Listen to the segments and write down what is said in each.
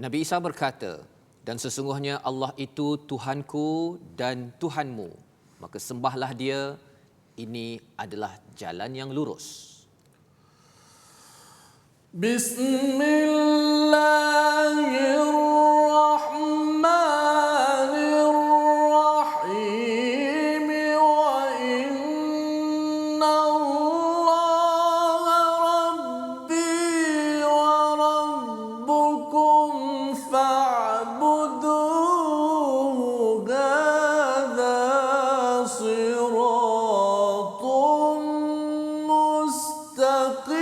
Nabi Isa berkata, dan sesungguhnya Allah itu Tuhanku dan Tuhanmu, maka sembahlah Dia, ini adalah jalan yang lurus. Bismillahirrahmanirrahim. Wa inna Allah rabbi wa rabbukum fa'buduhu. Hadha siratun mustaqim.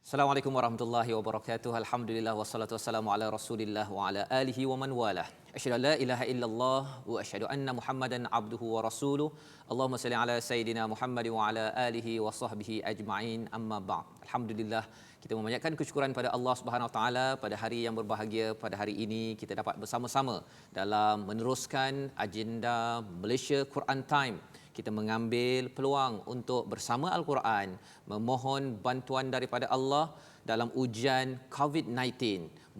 Assalamualaikum warahmatullahi wabarakatuh. Alhamdulillah wassalatu wassalamu ala Rasulillah wa ala alihi wa man walah. Asyhadu an la ilaha illallah wa asyhadu anna Muhammadan abduhu wa rasuluh. Allahumma salli ala sayidina Muhammad wa ala alihi wa sahbihi ajma'in. Amma ba'd. Alhamdulillah, kita memanjatkan kesyukuran pada Allah Subhanahu Wa Taala pada hari yang berbahagia. Pada hari ini kita dapat bersama-sama dalam meneruskan agenda Malaysia Quran Time. Kita mengambil peluang untuk bersama Al-Quran memohon bantuan daripada Allah dalam ujian COVID-19,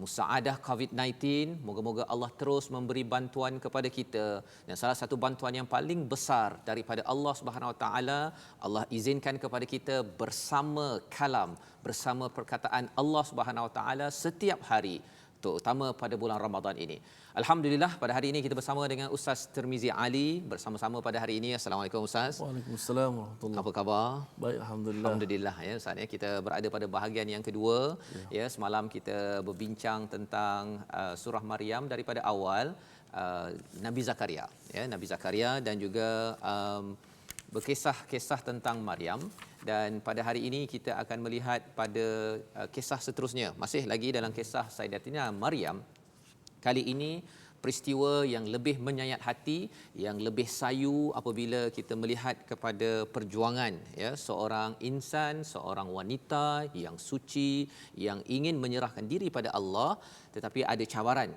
musaadah COVID-19. Moga-moga Allah terus memberi bantuan kepada kita, dan salah satu bantuan yang paling besar daripada Allah Subhanahu Wa Taala, Allah izinkan kepada kita bersama kalam, bersama perkataan Allah Subhanahu Wa Taala setiap hari, terutama pada bulan Ramadan ini. Alhamdulillah, pada hari ini kita bersama dengan Ustaz Tirmizi Ali bersama-sama pada hari ini. Assalamualaikum Ustaz. Waalaikumsalam warahmatullahi. Apa khabar? Baik, alhamdulillah. Alhamdulillah ya Ustaz ya. Kita berada pada bahagian yang kedua ya. Semalam kita berbincang tentang surah Maryam daripada awal, Nabi Zakaria ya, Nabi Zakaria, dan juga berkisah-kisah tentang Maryam. Dan pada hari ini kita akan melihat pada kisah seterusnya, masih lagi dalam kisah Sayyidatina Maryam. Kali ini peristiwa yang lebih menyayat hati, yang lebih sayu apabila kita melihat kepada perjuangan ya seorang insan, seorang wanita yang suci, yang ingin menyerahkan diri pada Allah, tetapi ada cabaran.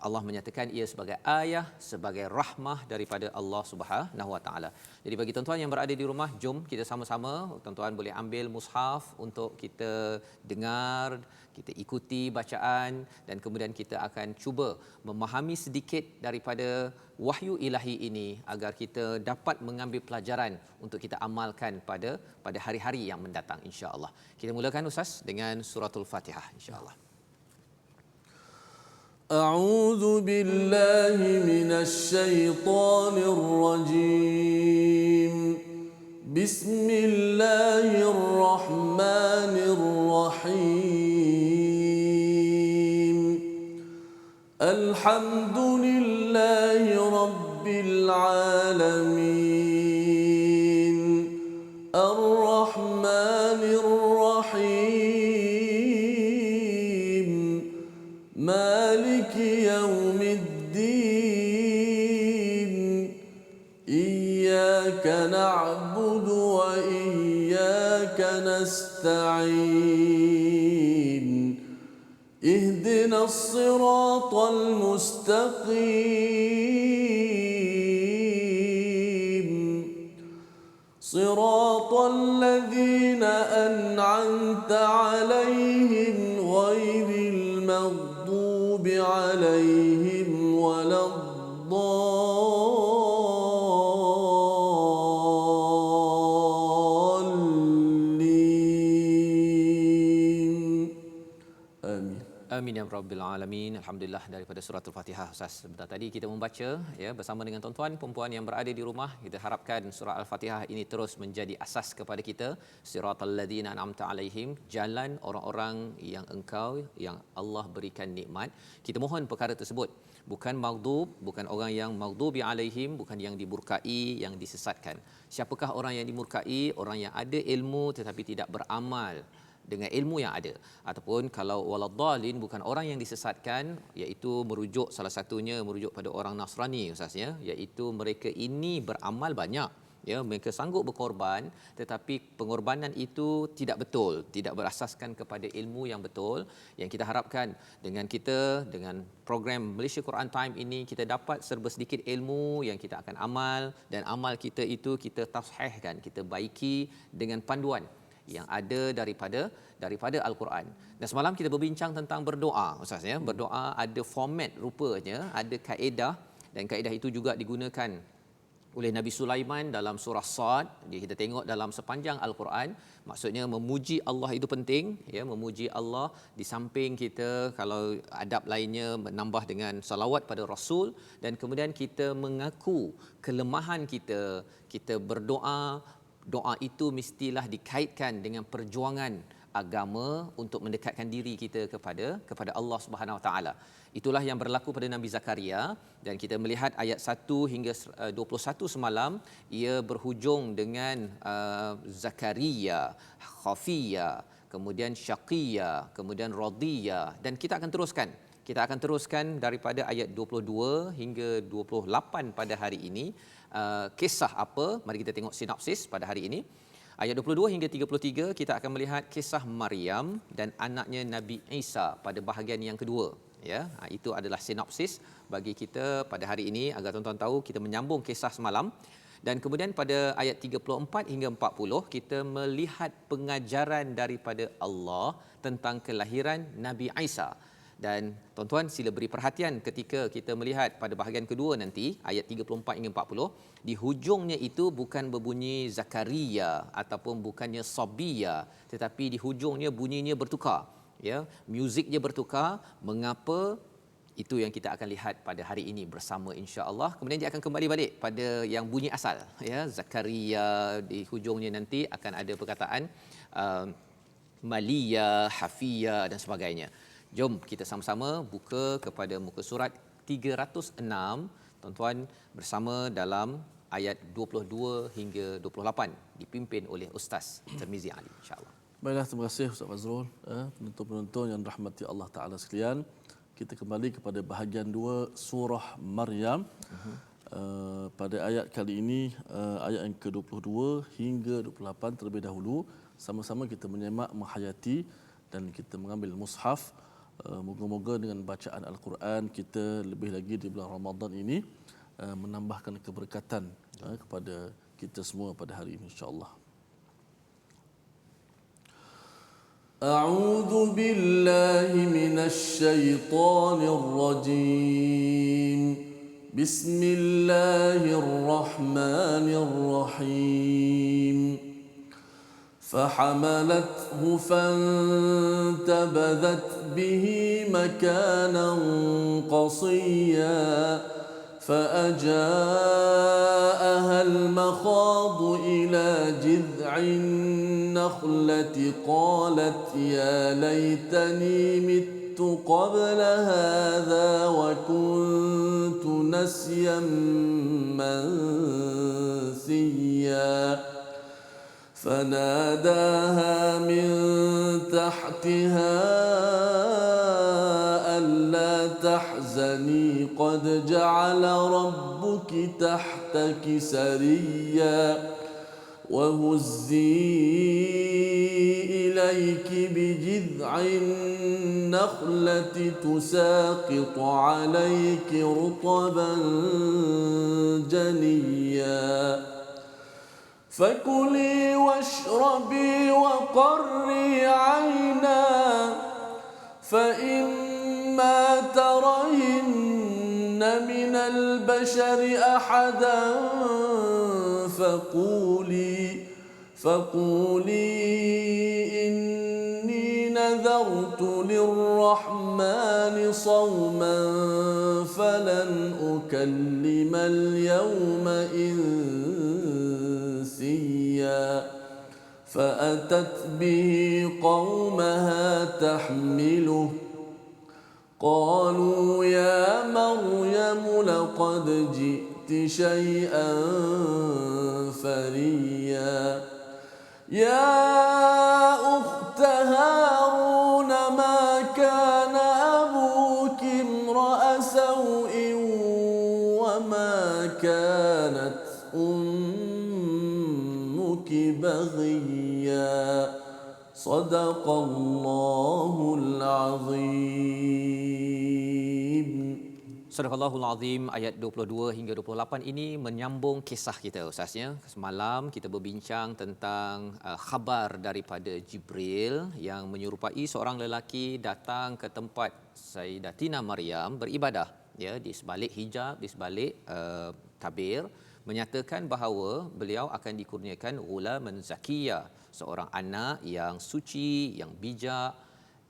Allah menyatakan ia sebagai ayah, sebagai rahmah daripada Allah Subhanahu Wa Taala. Jadi bagi tuan-tuan yang berada di rumah, jom kita sama-sama, tuan-tuan boleh ambil mushaf untuk kita dengar, kita ikuti bacaan, dan kemudian kita akan cuba memahami sedikit daripada wahyu ilahi ini agar kita dapat mengambil pelajaran untuk kita amalkan pada hari-hari yang mendatang, insya-Allah. Kita mulakan Ustaz dengan suratul Fatihah, insya-Allah. أعوذ بالله من الشيطان الرجيم. بسم الله الرحمن الرحيم. الحمد لله رب العالمين. الرحمن الرحيم. مالك يوم الدين. إياك نعبد وإياك نستعين. اهدنا الصراط المستقيم. صراط الذين أنعمت عليهم غير المغضوب عليهم ولا الضالين. آمين. Amin ya rabbil alamin. Alhamdulillah, daripada suratul Fatihah Ustaz. Sebentar tadi kita membaca ya bersama dengan tuan-tuan puan-puan yang berada di rumah. Kita harapkan surah Al-Fatihah ini terus menjadi asas kepada kita. Siratal ladzina an'amta alaihim, jalan orang-orang yang Allah berikan nikmat. Kita mohon perkara tersebut. Bukan maghdub, bukan orang yang maghdubi alaihim, bukan yang dimurkai, yang disesatkan. Siapakah orang yang dimurkai? Orang yang ada ilmu tetapi tidak beramal dengan ilmu yang ada. Ataupun kalau waladhdallin, bukan orang yang disesatkan, iaitu merujuk, salah satunya merujuk pada orang Nasrani Ustaz ya, iaitu mereka ini beramal banyak ya, mereka sanggup berkorban, tetapi pengorbanan itu tidak betul, tidak berasaskan kepada ilmu yang betul. Yang kita harapkan dengan program Malaysia Quran Time ini, kita dapat serba sedikit ilmu yang kita akan amal, dan amal kita itu kita tashihkan, kita baiki dengan panduan yang ada daripada Al-Quran. Dan semalam kita berbincang tentang berdoa, Ustaz ya. Berdoa ada format rupanya, ada kaedah, dan kaedah itu juga digunakan oleh Nabi Sulaiman dalam surah Sad. Jadi kita tengok dalam sepanjang Al-Quran, maksudnya memuji Allah itu penting ya, memuji Allah di samping kita kalau adab lainnya menambah dengan salawat pada Rasul, dan kemudian kita mengaku kelemahan kita, kita berdoa. Doa itu mestilah dikaitkan dengan perjuangan agama untuk mendekatkan diri kita kepada Allah Subhanahu Wa Taala. Itulah yang berlaku pada Nabi Zakaria, dan kita melihat ayat 1 hingga 21 semalam ia berhujung dengan Zakaria, Khafiya, kemudian Syaqiya, kemudian Radiya, dan kita akan teruskan daripada ayat 22 hingga 28 pada hari ini. Kisah apa? Mari kita tengok sinopsis pada hari ini. Ayat 22 hingga 33 kita akan melihat kisah Maryam dan anaknya Nabi Isa pada bahagian yang kedua ya. Itu adalah sinopsis bagi kita pada hari ini agar tuan-tuan tahu kita menyambung kisah semalam. Dan kemudian pada ayat 34 hingga 40 kita melihat pengajaran daripada Allah tentang kelahiran Nabi Isa. Dan tuan-tuan sila beri perhatian ketika kita melihat pada bahagian kedua nanti ayat 34 hingga 40, di hujungnya itu bukan berbunyi Zakaria ataupun bukannya Sabiya, tetapi di hujungnya bunyinya bertukar ya, muziknya bertukar. Mengapa? Itu yang kita akan lihat pada hari ini bersama insya-Allah. Kemudian dia akan kembali balik pada yang bunyi asal ya, Zakaria. Di hujungnya nanti akan ada perkataan Malia, Hafia dan sebagainya. Jom kita sama-sama buka kepada muka surat 306, tuan-tuan, bersama dalam ayat 22 hingga 28 dipimpin oleh Ustaz Tirmizi Ali, insya-Allah. Baiklah, terima kasih Ustaz Fazrul. Penonton-penonton yang dirahmati Allah Taala sekalian, kita kembali kepada bahagian 2 surah Maryam. Pada ayat kali ini ayat yang ke-22 hingga 28 terlebih dahulu, sama-sama kita menyemak, menghayati dan kita mengambil mushaf. Moga-moga dengan bacaan Al-Quran kita lebih lagi di bulan Ramadan ini menambahkan keberkatan kepada kita semua pada hari ini insya-Allah. A'udzu billahi minasy syaithanir rajim. Bismillahirrahmanirrahim. فحملته فانتبذت به مكانا قصيا فأجاءها المخاض إلى جذع النخلة قالت يا ليتني مت قبل هذا وكنت نسيا منسيا فناداها من تحتها ألا تحزني قد جعل ربك تحتك سريا وهزي إليك بجذع النخلة تساقط عليك رطبا جنيا فكلي واشربي وقري عينا فإما ترين من البشر أحدا فقولي إني نذرت للرحمن صوما فلن أكلم اليوم إنسيا فأتت به قومها تحمله قالوا يا مريم لقد جئت شيئا فريا يا أخت هارون ما كان أبوك امرأ سوء وما كانت أمك بغيا صدق الله العظيم. Surahul Azim ayat 22 hingga 28 ini menyambung kisah kita Ustaz ya. Semalam kita berbincang tentang khabar daripada Jibril yang menyerupai seorang lelaki datang ke tempat Sayyidatina Maryam beribadah ya di sebalik hijab, di sebalik tabir, menyatakan bahawa beliau akan dikurniakan ghulaman zakiyah, seorang anak yang suci, yang bijak,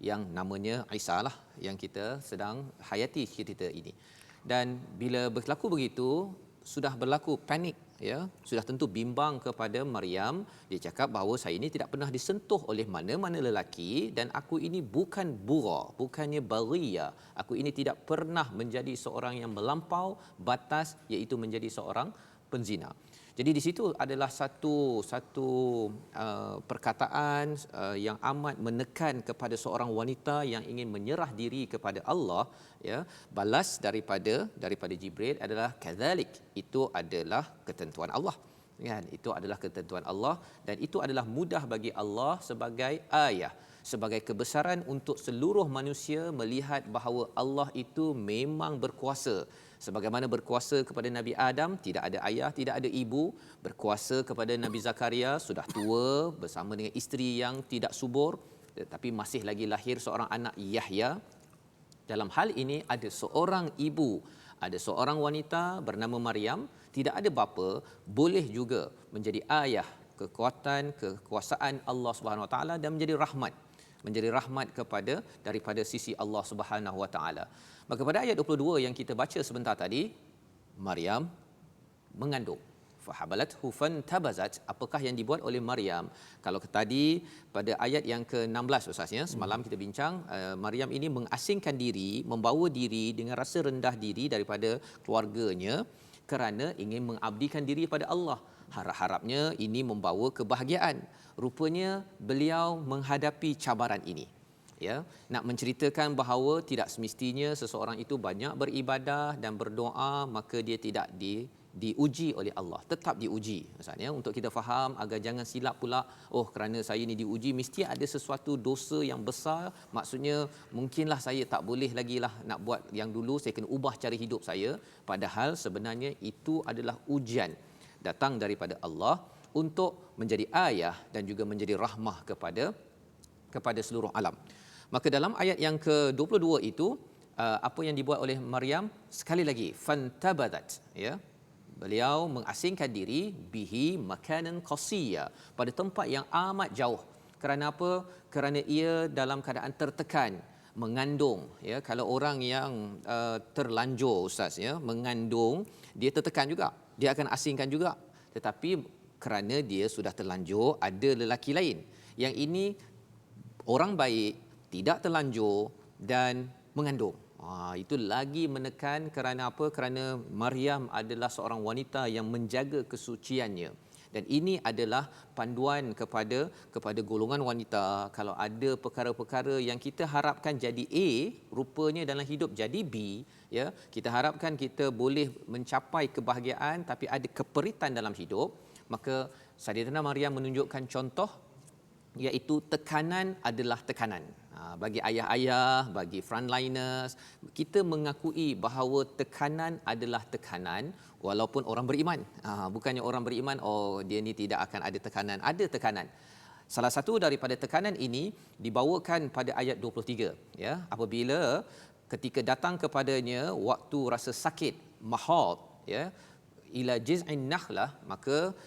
yang namanya Isa lah yang kita sedang hayati cerita ini. Dan bila berlaku begitu, sudah berlaku panik ya, sudah tentu bimbang kepada Maryam. Dia cakap bahawa saya ini tidak pernah disentuh oleh mana-mana lelaki dan aku ini bukan bura, bukannya baria. Aku ini tidak pernah menjadi seorang yang melampau batas iaitu menjadi seorang penzina. Jadi di situ adalah satu perkataan yang amat menekan kepada seorang wanita yang ingin menyerah diri kepada Allah ya. Balas daripada Jibril adalah kadzalik, itu adalah ketentuan Allah. Kan? Itu adalah ketentuan Allah dan itu adalah mudah bagi Allah sebagai ayah, sebagai kebesaran untuk seluruh manusia melihat bahawa Allah itu memang berkuasa. Sebagaimana berkuasa kepada Nabi Adam, tidak ada ayah, tidak ada ibu. Berkuasa kepada Nabi Zakaria, sudah tua bersama dengan isteri yang tidak subur, tetapi masih lagi lahir seorang anak Yahya. Dalam hal ini ada seorang ibu, ada seorang wanita bernama Maryam, tidak ada bapa, boleh juga menjadi ayah, kekuasaan Allah Subhanahu Wa Taala dan menjadi rahmat kepada daripada sisi Allah Subhanahu Wa Taala. Maka pada ayat 22 yang kita baca sebentar tadi, Maryam mengandung. Fahabalathu fantabazat. Apakah yang dibuat oleh Maryam? Kalau tadi pada ayat yang ke-16 Ustaz ya, semalam kita bincang, Maryam ini mengasingkan diri, membawa diri dengan rasa rendah diri daripada keluarganya kerana ingin mengabdikan diri pada Allah. Harap-harapnya ini membawa kebahagiaan. Rupanya beliau menghadapi cabaran ini. Ya, nak menceritakan bahawa tidak semestinya seseorang itu banyak beribadah dan berdoa maka dia tidak diuji oleh Allah, tetap diuji. Maksudnya untuk kita faham agar jangan silap pula, oh kerana saya ni diuji mesti ada sesuatu dosa yang besar, maksudnya mungkinlah saya tak boleh lagi lah nak buat yang dulu, saya kena ubah cara hidup saya. Padahal sebenarnya itu adalah ujian datang daripada Allah untuk menjadi ayah dan juga menjadi rahmah kepada seluruh alam. Maka dalam ayat yang ke-22 itu apa yang dibuat oleh Maryam, sekali lagi fantabadat ya. Beliau mengasingkan diri bihi makanan qasiyya, pada tempat yang amat jauh. Kerana apa? Kerana ia dalam keadaan tertekan, mengandung ya. Kalau orang yang terlanjur Ustaz ya, mengandung, dia tertekan juga, dia akan asingkan juga. Tetapi kerana dia sudah terlanjur, ada lelaki lain. Yang ini orang baik, tidak terlanjur dan mengandung. Itu lagi menekan kerana apa? Kerana Maryam adalah seorang wanita yang menjaga kesuciannya. Dan ini adalah panduan kepada golongan wanita. Kalau ada perkara-perkara yang kita harapkan jadi A, rupanya dalam hidup jadi B, ya. Kita harapkan kita boleh mencapai kebahagiaan tapi ada keperitan dalam hidup, maka Sayyidatina Maryam menunjukkan contoh, iaitu tekanan adalah tekanan. Bagi ayah-ayah, bagi frontliners, kita mengakui bahawa tekanan adalah tekanan walaupun orang beriman. Bukannya orang beriman, oh dia ni tidak akan ada tekanan. Ada tekanan. Salah satu daripada tekanan ini dibawakan pada ayat 23. Ya, apabila ketika datang kepadanya waktu rasa sakit, mahad, ya, ila jiz'in nakhlah, maka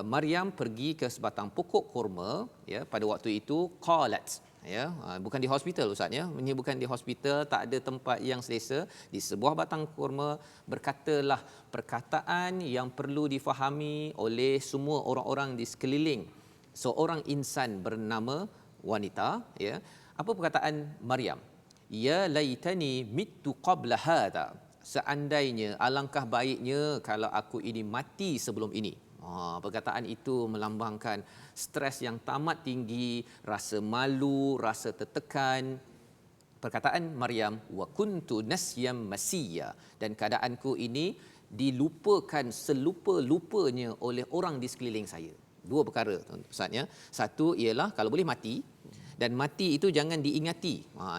Maryam pergi ke sebatang pokok kurma ya, pada waktu itu qalat ya, bukan di hospital Ustaz ya, ini bukan di hospital, tak ada tempat yang selesa, di sebuah batang kurma berkatalah perkataan yang perlu difahami oleh semua orang-orang di sekeliling seorang insan bernama wanita ya. Apa perkataan Maryam? Ya laitani mittu qabla hadha, seandainya alangkah baiknya kalau aku ini mati sebelum ini. Perkataan itu melambangkan stres yang tamat tinggi, rasa malu, rasa tertekan. Perkataan Maryam, wa kuntu nasyam masiyya, dan keadaanku ini dilupakan selupa-lupanya oleh orang di sekeliling saya. Dua perkara Ustaz ya. Satu ialah kalau boleh mati, dan mati itu jangan diingati.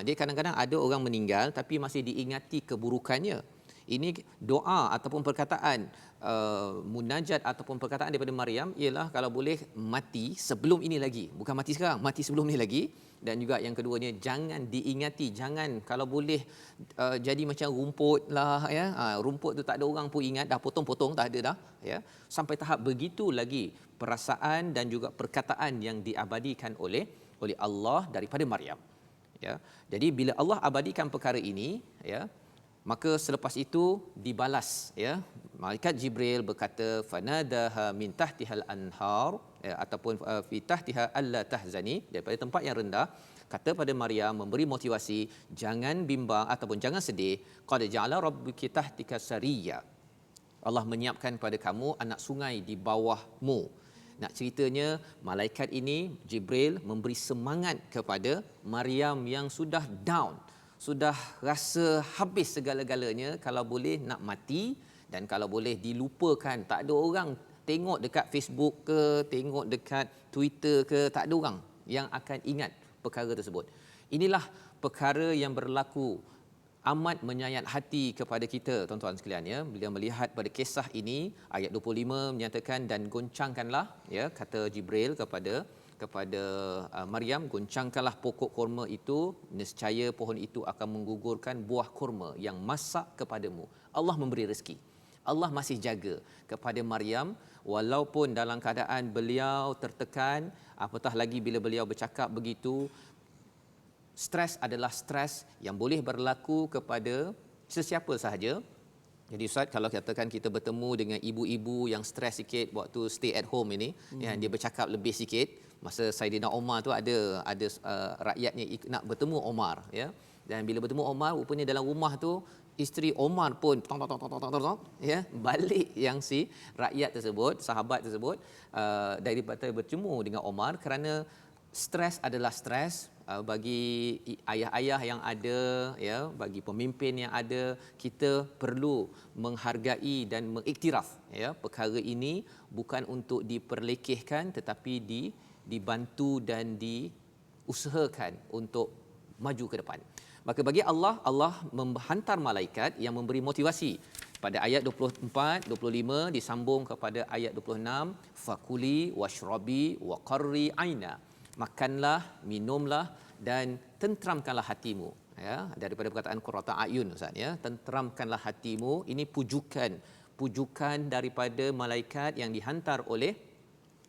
Dia kadang-kadang ada orang meninggal tapi masih diingati keburukannya. Ini doa ataupun perkataan munajat ataupun perkataan daripada Maryam ialah kalau boleh mati sebelum ini lagi, bukan mati sekarang, mati sebelum ini lagi. Dan juga yang keduanya, jangan diingati, jangan kalau boleh jadi macam rumput lah ya. Rumput tu tak ada orang pun ingat, dah potong-potong tak ada dah ya. Sampai tahap begitu lagi perasaan dan juga perkataan yang diabadikan oleh Allah daripada Maryam ya. Jadi bila Allah abadikan perkara ini ya, maka selepas itu dibalas ya. Malaikat Jibril berkata fanadaha min tahtihal anhar ya, ataupun fi tahtiha alla tahzani, daripada tempat yang rendah kata pada Maryam, memberi motivasi, jangan bimbang ataupun jangan sedih, qad ja'ala rabbuki tahtika sariyya, Allah menyiapkan pada kamu anak sungai di bawahmu. Nak ceritanya malaikat ini Jibril memberi semangat kepada Maryam yang sudah down, sudah rasa habis segala-galanya, kalau boleh nak mati dan kalau boleh dilupakan, tak ada orang tengok dekat Facebook ke, tengok dekat Twitter ke, tak ada orang yang akan ingat perkara tersebut. Inilah perkara yang berlaku amat menyayat hati kepada kita tuan-tuan sekalian ya. Bila melihat pada kisah ini, ayat 25 menyatakan dan goncangkanlah ya, kata Jibril kepada Maryam, goncangkanlah pokok kurma itu, nescaya pohon itu akan menggugurkan buah kurma yang masak kepadamu. Allah memberi rezeki. Allah masih jaga kepada Maryam walaupun dalam keadaan beliau tertekan, apatah lagi bila beliau bercakap begitu. Stres adalah stres yang boleh berlaku kepada sesiapa sahaja. Jadi Ustaz, kalau katakan kita bertemu dengan ibu-ibu yang stres sikit waktu stay at home ini, yang dia bercakap lebih sikit, masa Saidina Omar tu ada rakyatnya nak bertemu Omar ya. Dan bila bertemu Omar, rupanya dalam rumah tu isteri Omar pun ya, balik yang si rakyat tersebut, sahabat tersebut daripada bertemu dengan Omar, kerana stres adalah stres. Bagi ayah-ayah yang ada ya, bagi pemimpin yang ada, kita perlu menghargai dan mengiktiraf ya, perkara ini bukan untuk diperlekehkan tetapi dibantu dan diusahakan untuk maju ke depan. Maka bagi Allah menghantar malaikat yang memberi motivasi. Pada ayat 24, 25 disambung kepada ayat 26, fakuli washrabi wa qarri aina, makanlah, minumlah dan tentramkanlah hatimu ya, daripada perkataan qurrata ayun Ustaz ya, tentramkanlah hatimu. Ini pujukan daripada malaikat yang dihantar oleh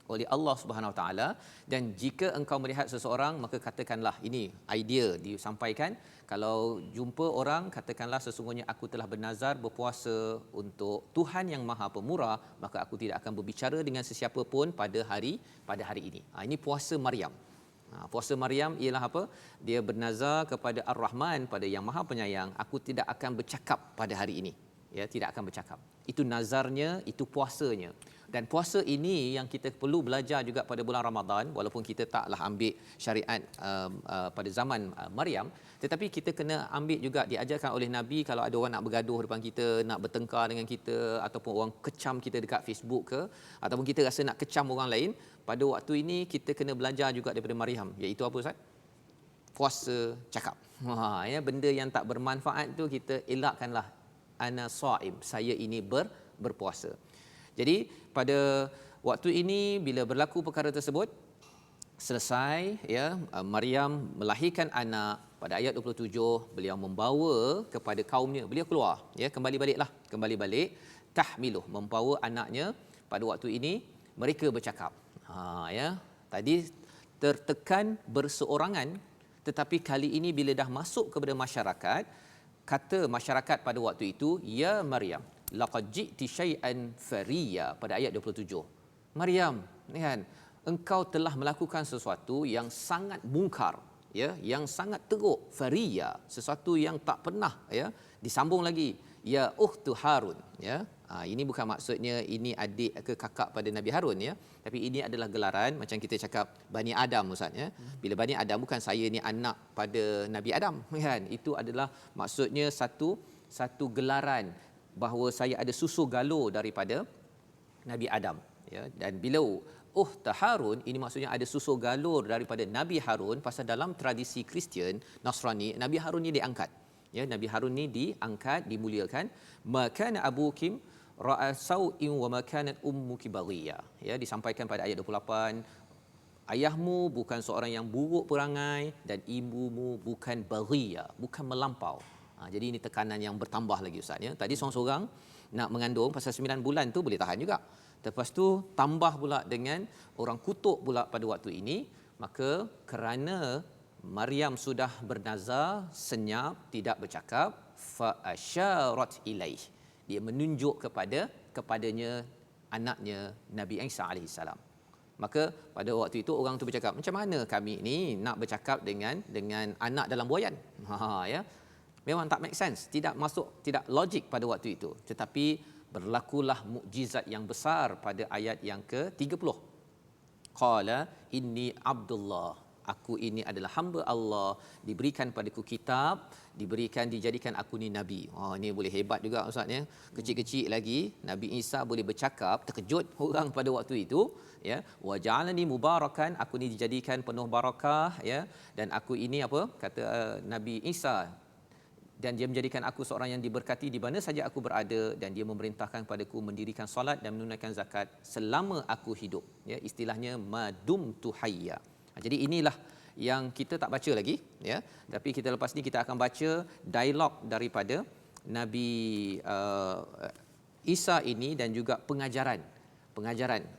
Allah Subhanahu Wa Taala. Dan jika engkau melihat seseorang, maka katakanlah, ini idea disampaikan, kalau jumpa orang katakanlah sesungguhnya aku telah bernazar berpuasa untuk Tuhan yang Maha Pemurah, maka aku tidak akan berbicara dengan sesiapa pun pada hari ini. Ini puasa Maryam. Puasa Maryam ialah apa? Dia bernazar kepada Ar-Rahman, pada Yang Maha Penyayang, aku tidak akan bercakap pada hari ini. Ya, tidak akan bercakap. Itu nazarnya, itu puasanya. Dan puasa ini yang kita perlu belajar juga pada bulan Ramadan, walaupun kita taklah ambil syariat pada zaman Maryam, tetapi kita kena ambil juga, diajarkan oleh Nabi, kalau ada orang nak bergaduh depan kita, nak bertengkar dengan kita, ataupun orang kecam kita dekat Facebook ke, ataupun kita rasa nak kecam orang lain, pada waktu ini kita kena belajar juga daripada Maryam, iaitu apa Ustaz? Puasa cakap. Ya, benda yang tak bermanfaat tu kita elakkanlah. Ana shaim, saya ini berpuasa. Jadi pada waktu ini bila berlaku perkara tersebut, selesai ya, Maryam melahirkan anak. Pada ayat 27 beliau membawa kepada kaumnya, beliau keluar ya, kembali balik tahmiluh, membawa anaknya. Pada waktu ini mereka bercakap. Ya, tadi tertekan berseorangan, tetapi kali ini bila dah masuk kepada masyarakat, kata masyarakat pada waktu itu, ya Maryam laqad ji'ti syai'an fariya, pada ayat 27. Maryam, kan, engkau telah melakukan sesuatu yang sangat mungkar ya, yang sangat teruk, fariya, sesuatu yang tak pernah ya. Disambung lagi, ya ukhtu Harun ya. Ini bukan maksudnya ini adik ke kakak pada Nabi Harun ya, tapi ini adalah gelaran macam kita cakap Bani Adam Ustaz ya. Bila Bani Adam, bukan saya ni anak pada Nabi Adam kan. Itu adalah maksudnya satu gelaran bahawa saya ada susu galur daripada Nabi Adam ya. Dan bila Harun, ini maksudnya ada susu galur daripada Nabi Harun, pasal dalam tradisi Kristian Nasrani, Nabi Harun ni diangkat Ya, Nabi Harun ni diangkat, dimuliakan. Makana abukim ra'a sau'in wa makanat ummuki baghiya. Ya, disampaikan pada ayat 28, ayahmu bukan seorang yang buruk perangai dan ibumu bukan baghiya, bukan melampau. Jadi ini tekanan yang bertambah lagi Ustaz ya. Tadi seorang-seorang nak mengandung pasal 9 bulan tu boleh tahan juga. Lepas tu tambah pula dengan orang kutuk pula pada waktu ini, maka kerana Maryam sudah bernazar, senyap, tidak bercakap, fa asyarat ilaih. Dia menunjuk kepadanya anaknya Nabi Isa alaihi salam. Maka pada waktu itu orang tu bercakap, macam mana kami ni nak bercakap dengan anak dalam buayan? Ya. Memang tak make sense, tidak masuk, tidak logik pada waktu itu. Tetapi berlakulah mukjizat yang besar pada ayat yang ke-30. Qala inni Abdullah. Aku ini adalah hamba Allah, diberikan padaku kitab, dijadikan aku ni nabi. Ini boleh hebat juga Ustaz ya. Kecil-kecil lagi Nabi Isa boleh bercakap, terkejut orang pada waktu itu ya. Wa ja'alani mubarakan, aku ni dijadikan penuh barakah ya, dan aku ini apa? Kata Nabi Isa, dan dia menjadikan aku seorang yang diberkati di mana saja aku berada, dan dia memerintahkan padaku mendirikan solat dan menunaikan zakat selama aku hidup ya, istilahnya madumtu hayya. Jadi inilah yang kita tak baca lagi ya, tapi kita lepas ni kita akan baca dialog daripada Nabi Isa ini dan juga pengajaran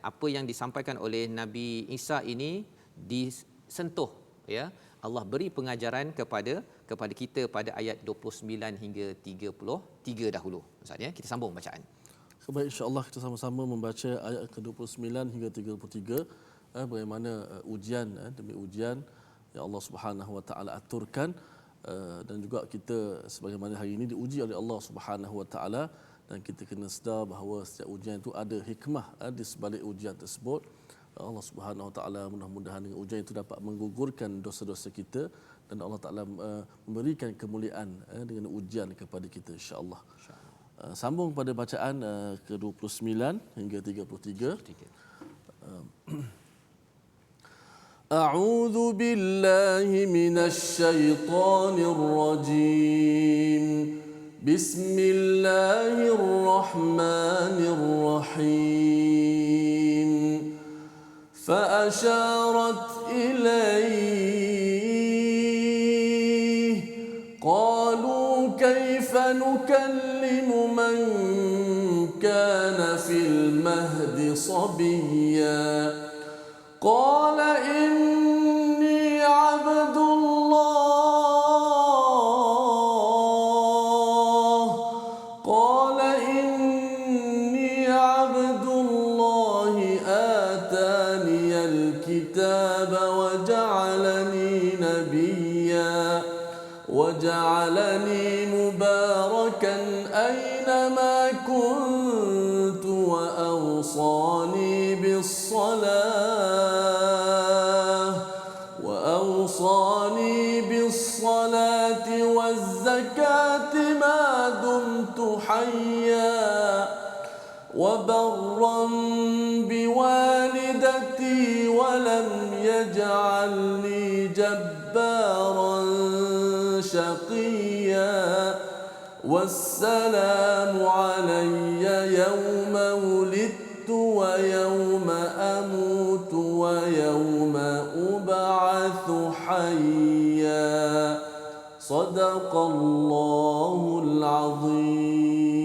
apa yang disampaikan oleh Nabi Isa ini disentuh ya. Allah beri pengajaran kepada kita pada ayat 29 hingga 33 dahulu. Ustaz ya, kita sambung bacaan. Baik, insya-Allah kita sama-sama membaca ayat ke-29 hingga 33, bagaimana ujian demi ujian yang Allah Subhanahu Wa Taala aturkan, dan juga kita sebagaimana hari ini diuji oleh Allah Subhanahu Wa Taala, dan kita kena sedar bahawa setiap ujian itu ada hikmah di sebalik ujian tersebut. Allah Subhanahu Wa Taala mudah-mudahan dengan ujian itu dapat menggugurkan dosa-dosa kita, dan Allah Taala memberikan kemuliaan dengan ujian kepada kita insya-Allah. Sambung pada bacaan ke-29 hingga 33. A'udzu billahi minasy syaithanir rajim. Bismillahirrahmanirrahim. فأشارت إليه قالوا كيف نكلم من كان في المهد صبيا قال إني عبد الله قال إني عبد الله آتاني الكتاب وجعلني نبيا وجعلني مباركا أينما كنت وأوصاني بالصلاة والزكاة ما دمت حيا وبرا بوالدتي ولم يجعلني جبارا شقيا والسلام علي يوم ولدت ويوم أموت ويوم أبعث حيا صدق الله العظيم.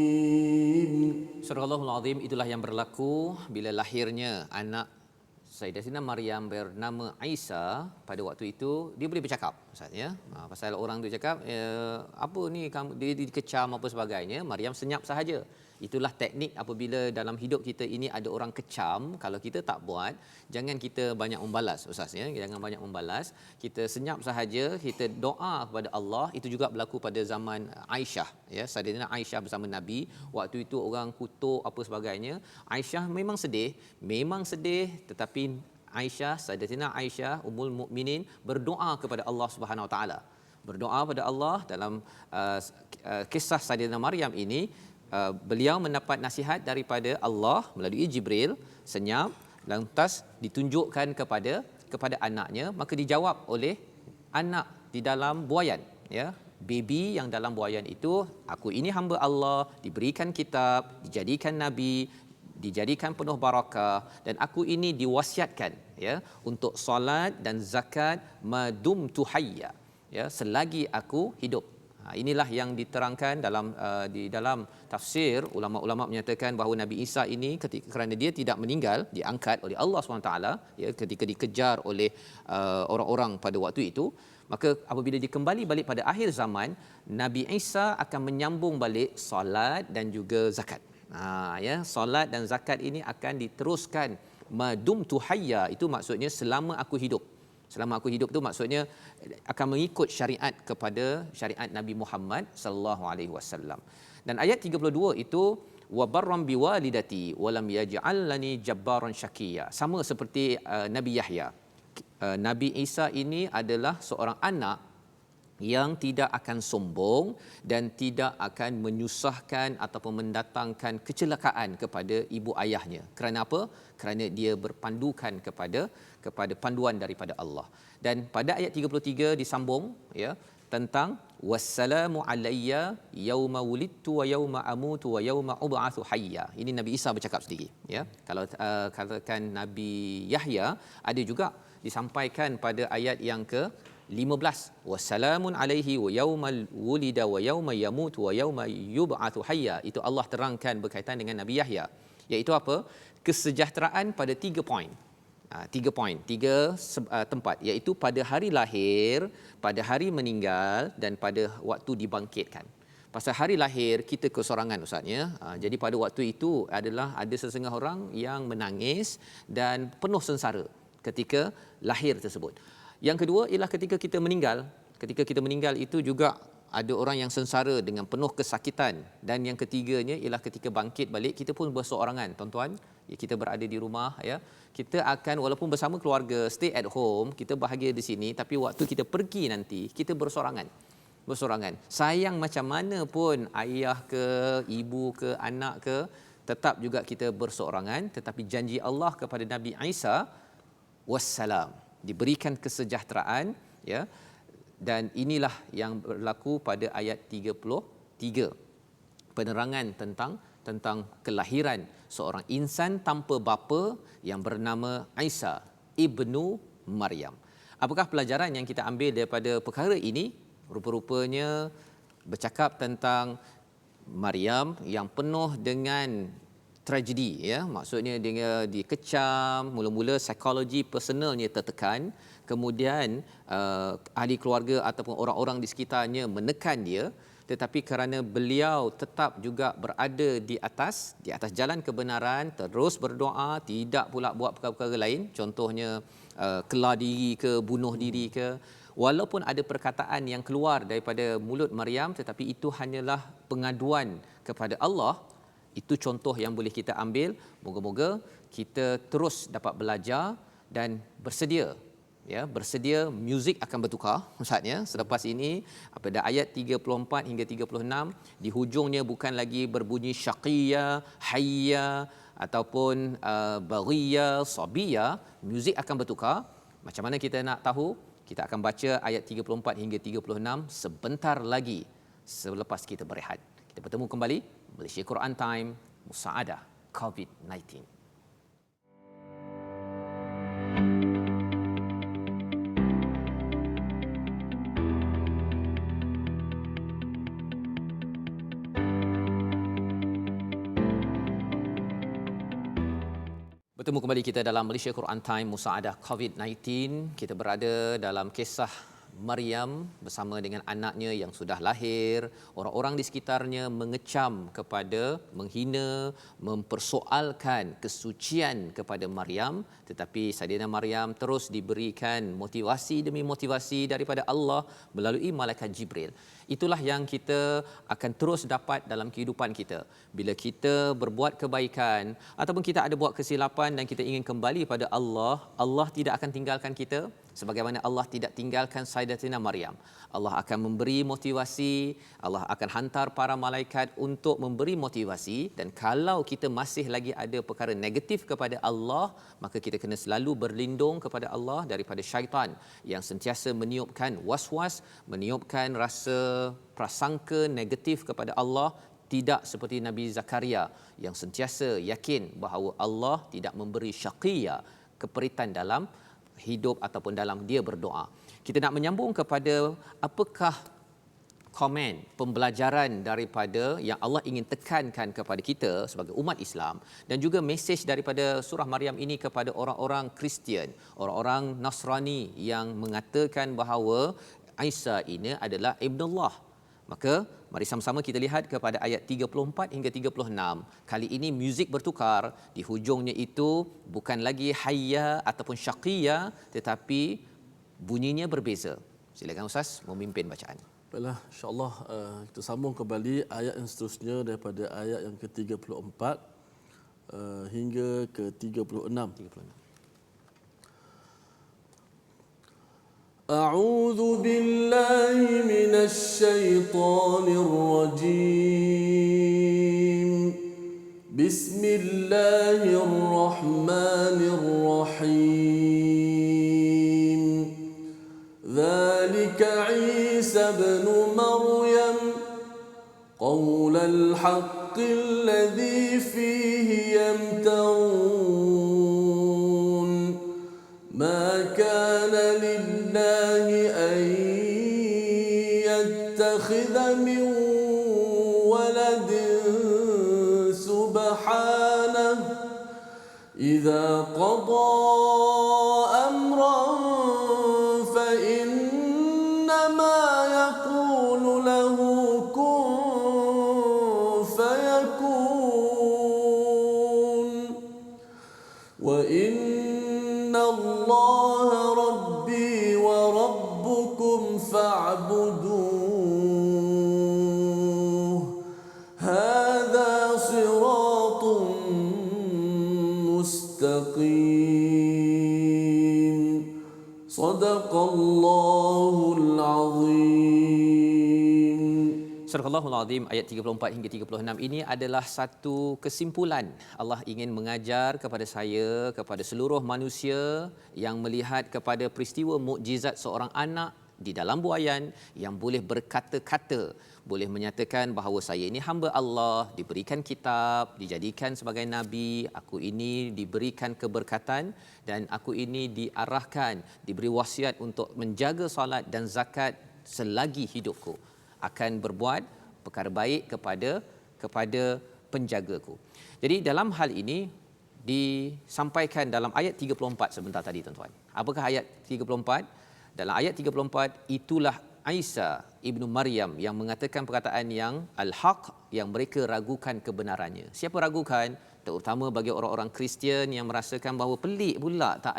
Surah Allahul Azim. Itulah yang berlaku bila lahirnya anak Sayyidatina Maryam bernama Isa. Pada waktu itu dia boleh bercakap Ustaz ya. Pasal orang tu cakap apa ni kamu, dia dikecam apa sebagainya, Maryam senyap sahaja. Itulah teknik apabila dalam hidup kita ini ada orang kecam, kalau kita tak buat, jangan kita banyak membalas Ustaz ya. Jangan banyak membalas, kita senyap sahaja, kita doa kepada Allah. Itu juga berlaku pada zaman Aisyah ya. Sayyidatina Aisyah bersama Nabi, waktu itu orang kutuk apa sebagainya. Aisyah memang sedih, tetapi Sayyidatina Aisyah Ummul Mukminin berdoa kepada Allah Subhanahu Wa Taala. Berdoa kepada Allah dalam kisah Sayyidatina Maryam ini. Beliau mendapat nasihat daripada Allah melalui Jibril, senyap, lantas ditunjukkan kepada anaknya, maka dijawab oleh anak di dalam buayan ya. baby yang dalam buaian itu, aku ini hamba Allah, diberikan kitab, dijadikan nabi, dijadikan penuh barakah, dan aku ini diwasiatkan ya untuk solat dan zakat madumtu hayya, ya, selagi aku hidup. Inilah yang diterangkan dalam di dalam tafsir, ulama-ulama menyatakan bahawa Nabi Isa ini ketika kerana dia tidak meninggal, diangkat oleh Allah SWT ya ketika dikejar oleh orang-orang pada waktu itu, maka apabila dia kembali balik pada akhir zaman, Nabi Isa akan menyambung balik solat dan juga zakat. Ya, solat dan zakat ini akan diteruskan madumtu hayya, itu maksudnya selama aku hidup. Selama aku hidup tu maksudnya akan mengikut syariat kepada syariat Nabi Muhammad sallallahu alaihi wasallam. Dan ayat 32 itu wa barram biwalidati wa lam yaj'alni jabbaran syaqiyya. Sama seperti Nabi Yahya. Nabi Isa ini adalah seorang anak yang tidak akan sombong dan tidak akan menyusahkan ataupun mendatangkan kecelakaan kepada ibu ayahnya. Kerana apa? Kerana dia berpandukan kepada panduan daripada Allah. Dan pada ayat 33 disambung ya tentang wassalamu alayya yauma wulidtu wa yauma amutu wa yauma ub'atsu hayya. Ini Nabi Isa bercakap sendiri ya. Kalau katakan Nabi Yahya ada juga disampaikan pada ayat yang ke-15, wassalamun alaihi wa yaumal wulida wa yauma yamutu wa yauma yub'atsu hayya. Itu Allah terangkan berkaitan dengan Nabi Yahya, iaitu apa? Kesejahteraan pada 3 poin. 3 poin, 3 tempat, iaitu pada hari lahir, pada hari meninggal dan pada waktu dibangkitkan. Pasal hari lahir kita kesorangan Ustaz ya. Jadi pada waktu itu adalah ada sesengah orang yang menangis dan penuh sengsara ketika lahir tersebut. Yang kedua ialah ketika kita meninggal. Ketika kita meninggal itu juga ada orang yang sengsara dengan penuh kesakitan. Dan yang ketiganya ialah ketika bangkit balik, kita pun berseorangan, tuan-tuan. Ya, kita berada di rumah ya. Kita akan walaupun bersama keluarga, stay at home, kita bahagia di sini, tapi waktu kita pergi nanti, kita bersorangan. Sayang macam mana pun ayah ke, ibu ke, anak ke, tetap juga kita berseorangan. Tetapi janji Allah kepada Nabi Isa, wassalam, diberikan kesejahteraan ya. Dan inilah yang berlaku pada ayat 33, penerangan tentang kelahiran seorang insan tanpa bapa yang bernama Isa ibnu Maryam. Apakah pelajaran yang kita ambil daripada perkara ini? Rupa-rupanya bercakap tentang Maryam yang penuh dengan tragedi ya, maksudnya dia dikecam, mula-mula psikologi personalnya tertekan, kemudian ahli keluarga ataupun orang-orang di sekitarnya menekan dia, tetapi kerana beliau tetap juga berada di atas jalan kebenaran, terus berdoa, tidak pula buat perkara-perkara lain, contohnya kelar diri ke, bunuh diri ke, walaupun ada perkataan yang keluar daripada mulut Maryam, tetapi itu hanyalah pengaduan kepada Allah. Itu contoh yang boleh kita ambil. Moga-moga kita terus dapat belajar dan bersedia ya, bersedia. Muzik akan bertukar Ustaz ya. Selepas ini pada ayat 34 hingga 36 di hujungnya bukan lagi berbunyi syaqiyya, hayya ataupun baghiya, sabiyya. Muzik akan bertukar. Macam mana kita nak tahu? Kita akan baca ayat 34 hingga 36 sebentar lagi selepas kita berehat. Kita bertemu kembali Malaysia Quran Time Musaadah COVID-19. Bertemu kembali kita dalam Malaysia Quran Time Musaadah COVID-19. Kita berada dalam kisah Maryam bersama dengan anaknya yang sudah lahir. Orang-orang di sekitarnya mengecam kepada, menghina, mempersoalkan kesucian kepada Maryam, tetapi Saidina Maryam terus diberikan motivasi demi motivasi daripada Allah melalui malaikat Jibril. Itulah yang kita akan terus dapat dalam kehidupan kita. Bila kita berbuat kebaikan ataupun kita ada buat kesilapan dan kita ingin kembali pada Allah, Allah tidak akan tinggalkan kita sebagaimana Allah tidak tinggalkan Sayyidatina Maryam. Allah akan memberi motivasi, Allah akan hantar para malaikat untuk memberi motivasi, dan kalau kita masih lagi ada perkara negatif kepada Allah, maka kita kena selalu berlindung kepada Allah daripada syaitan yang sentiasa meniupkan was-was, meniupkan rasa prasangka negatif kepada Allah, tidak seperti Nabi Zakaria yang sentiasa yakin bahawa Allah tidak memberi syaqiyah, keperitan dalam hidup ataupun dalam dia berdoa. Kita nak menyambung kepada apakah komen pembelajaran daripada yang Allah ingin tekankan kepada kita sebagai umat Islam, dan juga mesej daripada surah Maryam ini kepada orang-orang Kristian, orang-orang Nasrani yang mengatakan bahawa Isa ini adalah Ibnullah. Maka mari sama-sama kita lihat kepada ayat 34 hingga 36. Kali ini muzik bertukar, di hujungnya itu bukan lagi hayya ataupun syaqiyya, tetapi bunyinya berbeza. Silakan Ustaz memimpin bacaan. Baiklah, insya-Allah kita sambung kembali ayat yang seterusnya daripada ayat yang ke-34 hingga ke-36. أعوذ بالله من الشيطان الرجيم بسم الله الرحمن الرحيم ذلك عيسى ابن مريم قول الحق الذي فيه يمترون ما كان لله أن يتخذ من ولد سبحانه إذا قضى أمرا فإنما يقول له كن فيكون وإن الله ربي وربكم فاعبدوه هذا صراط مستقيم صدق الله العظيم. Surah Al-Allahul Azim ayat 34 hingga 36 ini adalah satu kesimpulan. Allah ingin mengajar kepada saya, kepada seluruh manusia yang melihat kepada peristiwa mukjizat seorang anak di dalam buaian yang boleh berkata-kata, boleh menyatakan bahawa saya ini hamba Allah, diberikan kitab, dijadikan sebagai nabi, aku ini diberikan keberkatan dan aku ini diarahkan, diberi wasiat untuk menjaga solat dan zakat selagi hidupku, akan berbuat perkara baik kepada penjagaku. Jadi dalam hal ini disampaikan dalam ayat 34 sebentar tadi tuan-tuan. Apakah ayat 34? Dalam ayat 34 itulah Isa ibnu Maryam yang mengatakan perkataan yang al-haq, yang mereka ragukan kebenarannya. Siapa ragukan? Terutama bagi orang-orang Kristian yang merasakan bahawa pelik pula tak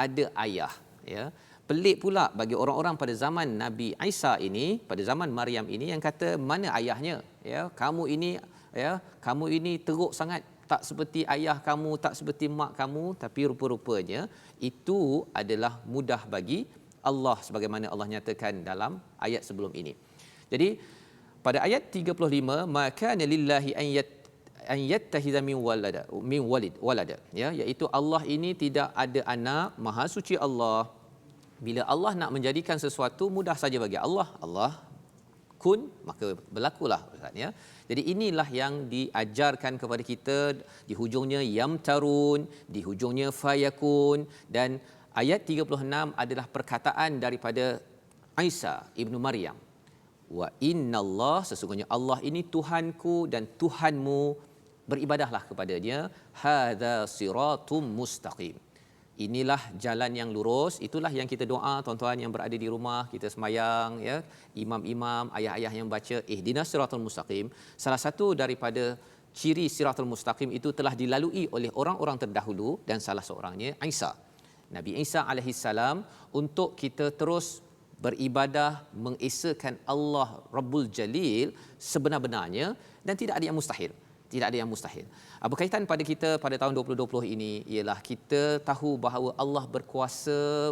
ada ayah, ya. Pelik pula bagi orang-orang pada zaman Nabi Isa ini, pada zaman Maryam ini, yang kata mana ayahnya, ya, kamu ini teruk sangat, tak seperti ayah kamu, tak seperti mak kamu. Tapi rupa-rupanya itu adalah mudah bagi Allah, sebagaimana Allah nyatakan dalam ayat sebelum ini. Jadi pada ayat 35, maka lillahi an yattakhidha min walada, ya, iaitu Allah ini tidak ada anak. Maha suci Allah. Bila Allah nak menjadikan sesuatu, mudah saja bagi Allah. Allah kun, maka berlakulah, Ustaz, ya. Jadi inilah yang diajarkan kepada kita. Di hujungnya yamtarun, di hujungnya fayakun, dan ayat 36 adalah perkataan daripada Isa ibnu Maryam. Wa innallah, sesungguhnya Allah ini Tuhanku dan Tuhanmu, beribadahlah kepadanya. Hadza siratum mustaqim. Inilah jalan yang lurus. Itulah yang kita doa, tuan-tuan yang berada di rumah, kita semayang, ya, imam-imam, ayah-ayah yang baca ihdinas siratal mustaqim. Salah satu daripada ciri siratal mustaqim itu telah dilalui oleh orang-orang terdahulu, dan salah seorangnya Isa, Nabi Isa alaihi salam, untuk kita terus beribadah mengesakan Allah Rabbul Jalil sebenar-benarnya, dan tidak ada yang mustahil. Tidak ada yang mustahil. Berkaitan pada kita pada tahun 2020 ini ialah kita tahu bahawa Allah berkuasa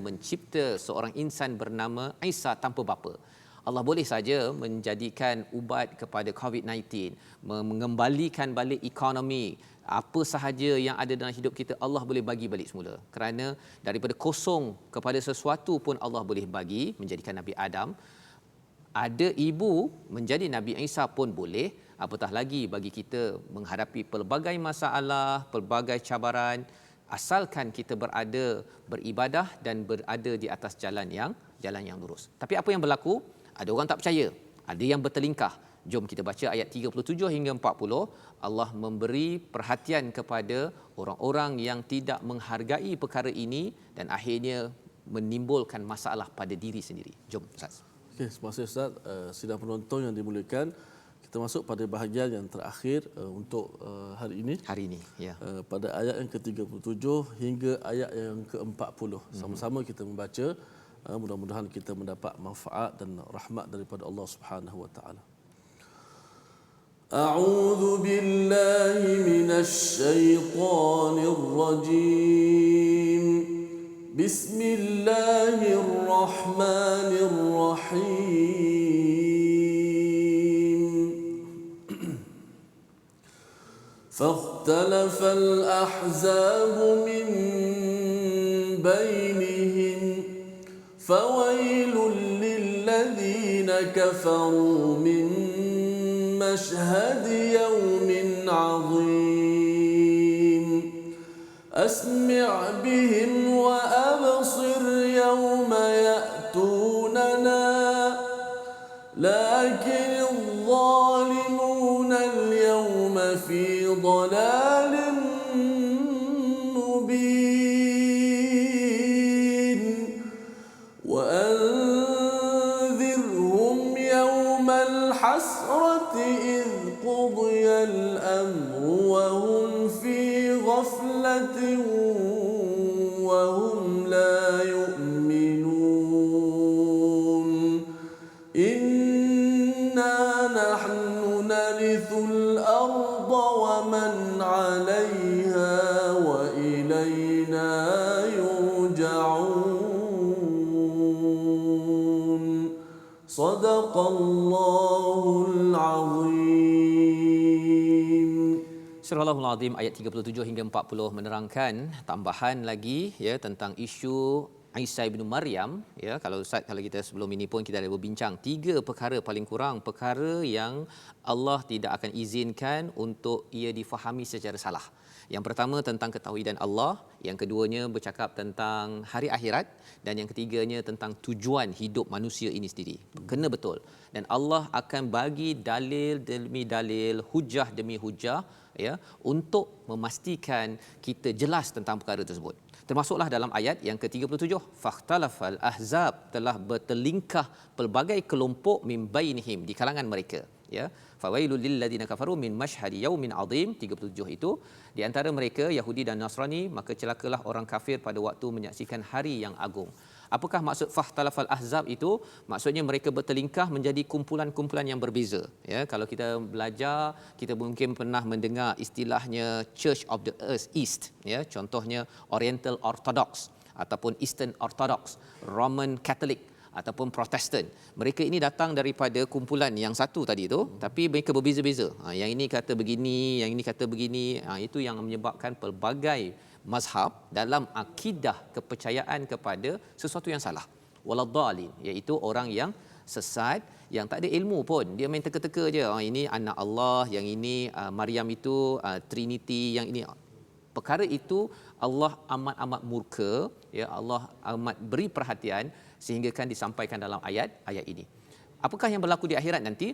mencipta seorang insan bernama Isa tanpa bapa. Allah boleh saja menjadikan ubat kepada COVID-19, mengembalikan balik ekonomi, apa sahaja yang ada dalam hidup kita Allah boleh bagi balik semula. Kerana daripada kosong kepada sesuatu pun Allah boleh bagi, menjadikan Nabi Adam. ada ibu menjadi Nabi Isa pun boleh, apatah lagi bagi kita menghadapi pelbagai masalah, pelbagai cabaran, asalkan kita beribadah dan berada di atas jalan yang lurus. Tapi apa yang berlaku? Ada orang tak percaya, ada yang bertelingkah. Jom kita baca ayat 37 hingga 40. Allah memberi perhatian kepada orang-orang yang tidak menghargai perkara ini dan akhirnya menimbulkan masalah pada diri sendiri. Jom Ustaz. Okey, terima kasih Ustaz. Sidang penonton yang dimuliakan, kita masuk pada bahagian yang terakhir untuk hari ini. Hari ini, ya. Pada ayat yang ke-37 hingga ayat yang ke-40. Sama-sama kita membaca, mudah-mudahan kita mendapat manfaat dan rahmat daripada Allah Subhanahu wa taala. A'udzu billahi minasy syaithanir rajim. Bismillahirrahmanirrahim. فاختلف الأحزاب من بينهم فويل للذين كفروا من مشهد يوم عظيم أسمع بهم وأبصر يوم يأتوننا لكن الظالمون اليوم في ضلال مبين وأنذرهم يوم الحسرة إذ قضي الأمر وهم في غفلة وهم لا يؤمنون إنا نحن نرث الأرض ومن عليها وإلينا يرجعون صدق الله العظيم. Surah Al-Azim ayat 37 hingga 40 menerangkan tambahan lagi ya tentang isu Isa bin Maryam ya. Kalau kita sebelum ini pun kita ada berbincang 3 perkara paling kurang perkara yang Allah tidak akan izinkan untuk ia difahami secara salah. Yang pertama tentang ketauhidan Allah, yang keduanya bercakap tentang hari akhirat dan yang ketiganya tentang tujuan hidup manusia ini sendiri. Kena betul. Dan Allah akan bagi dalil demi dalil, hujah demi hujah ya untuk memastikan kita jelas tentang perkara tersebut. Termasuklah dalam ayat yang ke-37, fakhtalafal ahzab, telah bertelingkah pelbagai kelompok min bainihim, di kalangan mereka ya. Fawailul lil ladina kafaru min mashhadi yaumin azim, 37 itu di antara mereka Yahudi dan Nasrani, maka celakalah orang kafir pada waktu menyaksikan hari yang agung. Apakah maksud fakhtalafal ahzab itu? Maksudnya mereka bertelingkah menjadi kumpulan-kumpulan yang berbeza ya. Kalau kita belajar, kita mungkin pernah mendengar istilahnya Church of the East ya, contohnya Oriental Orthodox ataupun Eastern Orthodox, Roman Catholic ataupun Protestan. Mereka ini datang daripada kumpulan yang satu tadi tu, tapi mereka berbeza-beza. Yang ini kata begini, yang ini kata begini. Itu yang menyebabkan pelbagai mazhab dalam akidah kepercayaan kepada sesuatu yang salah. Waladhalin, iaitu orang yang sesat, yang tak ada ilmu pun. Dia main teka-teka je. Ini anak Allah, yang ini Maryam itu Trinity, yang ini. Perkara itu Allah amat-amat murka, ya, Allah amat beri perhatian sehingga kan disampaikan dalam ayat ini. Apakah yang berlaku di akhirat nanti?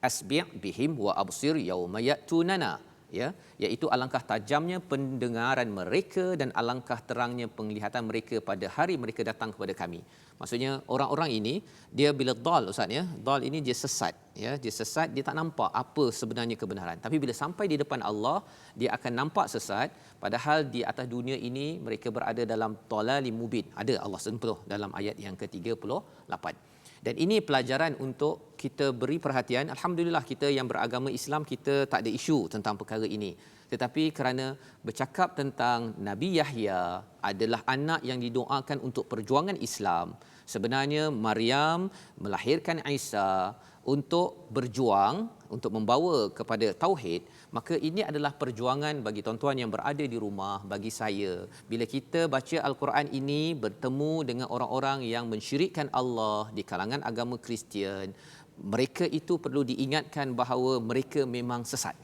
Asbi' bihim wa absir yauma ya'tunana, ya, iaitu alangkah tajamnya pendengaran mereka dan alangkah terangnya penglihatan mereka pada hari mereka datang kepada kami. Maksudnya orang-orang ini dia bila dal, ustaz ya, dal ini dia sesat ya, dia sesat, dia tak nampak apa sebenarnya kebenaran. Tapi bila sampai di depan Allah, dia akan nampak sesat, padahal di atas dunia ini mereka berada dalam dhalalim mubin. Ada Allah sentuh dalam ayat yang ke-38. Dan ini pelajaran untuk kita beri perhatian. Alhamdulillah kita yang beragama Islam, kita tak ada isu tentang perkara ini. Tetapi kerana bercakap tentang Nabi Yahya adalah anak yang didoakan untuk perjuangan Islam, sebenarnya Maryam melahirkan Isa untuk berjuang untuk membawa kepada tauhid, maka ini adalah perjuangan bagi tuan-tuan yang berada di rumah, bagi saya. Bila kita baca Al-Quran ini bertemu dengan orang-orang yang mensyirikkan Allah di kalangan agama Kristian, mereka itu perlu diingatkan bahawa mereka memang sesat.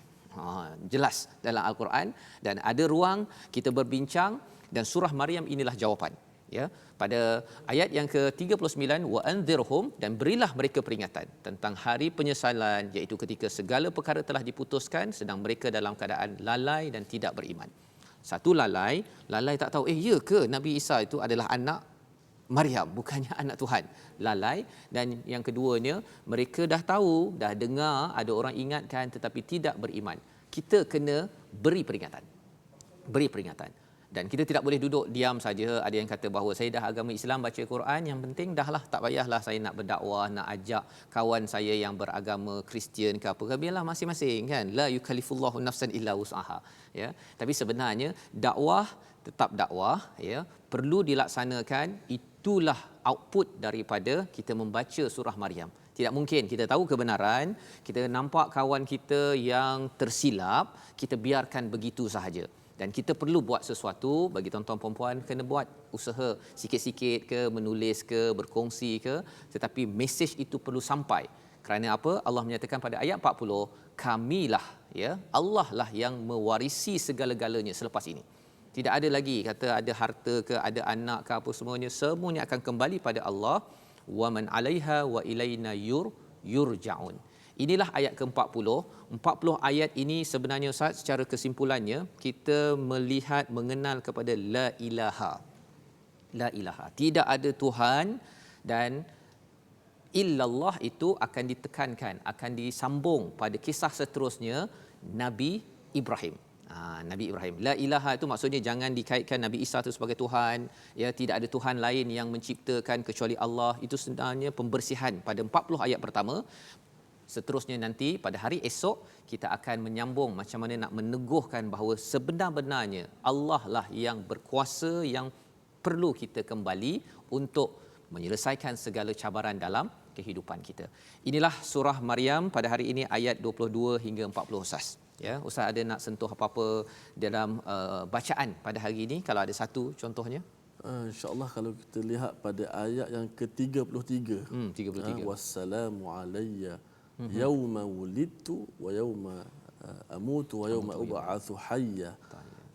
Jelas dalam Al-Quran, dan ada ruang kita berbincang, dan surah Maryam inilah jawapan. Ya, pada ayat yang ke-39, wa anzirhum, dan berilah mereka peringatan tentang hari penyesalan, iaitu ketika segala perkara telah diputuskan sedang mereka dalam keadaan lalai dan tidak beriman. Satu, lalai tak tahu, ya ke Nabi Isa itu adalah anak Maryam, bukannya anak Tuhan. Lalai. Dan yang keduanya, mereka dah tahu, dah dengar ada orang ingatkan tetapi tidak beriman. Kita kena beri peringatan. Dan kita tidak boleh duduk diam saja. Ada yang kata bahawa saya dah agama Islam, baca Quran, yang penting dahlah, tak payahlah saya nak berdakwah, nak ajak kawan saya yang beragama Kristian ke apa ke, biarlah masing-masing kan. La yukallifullahu nafsan illa wus'aha. Ya. Tapi sebenarnya dakwah tetap dakwah, ya, perlu dilaksanakan. Itulah output daripada kita membaca surah Maryam. Tidak mungkin kita tahu kebenaran, kita nampak kawan kita yang tersilap, kita biarkan begitu sahaja. Dan kita perlu buat sesuatu. Bagi tuan-tuan perempuan, kena buat usaha sikit-sikit ke, menulis ke, berkongsi ke, tetapi mesej itu perlu sampai. Kerana apa? Allah menyatakan pada ayat 40, kamilah, ya, Allah lah yang mewarisi segala-galanya selepas ini. Tidak ada lagi kata ada harta ke, ada anak ke apa, semuanya akan kembali pada Allah. Wa man 'alaiha wa ilaina yurja'un. Inilah ayat ke-40. 40 ayat ini sebenarnya Ustaz, secara kesimpulannya kita melihat, mengenal kepada la ilaha. La ilaha. Tidak ada Tuhan, dan illallah itu akan ditekankan, akan disambung pada kisah seterusnya Nabi Ibrahim. Nabi Ibrahim. La ilaha itu maksudnya jangan dikaitkan Nabi Isa itu sebagai Tuhan. Ya, tidak ada Tuhan lain yang menciptakan kecuali Allah. Itu sebenarnya pembersihan pada 40 ayat pertama. Seterusnya nanti pada hari esok kita akan menyambung macam mana nak meneguhkan bahawa sebenar-benarnya Allah lah yang berkuasa, yang perlu kita kembali untuk menyelesaikan segala cabaran dalam kehidupan kita. Inilah surah Maryam pada hari ini, ayat 22 hingga 40 Ustaz. Ya, Ustaz ada nak sentuh apa-apa dalam bacaan pada hari ini, kalau ada satu contohnya? InsyaAllah kalau kita lihat pada ayat yang ke-33. 33. Wassalamu alayya yauma wulidtu wa yauma amutu wa yauma ub'atsu hayya.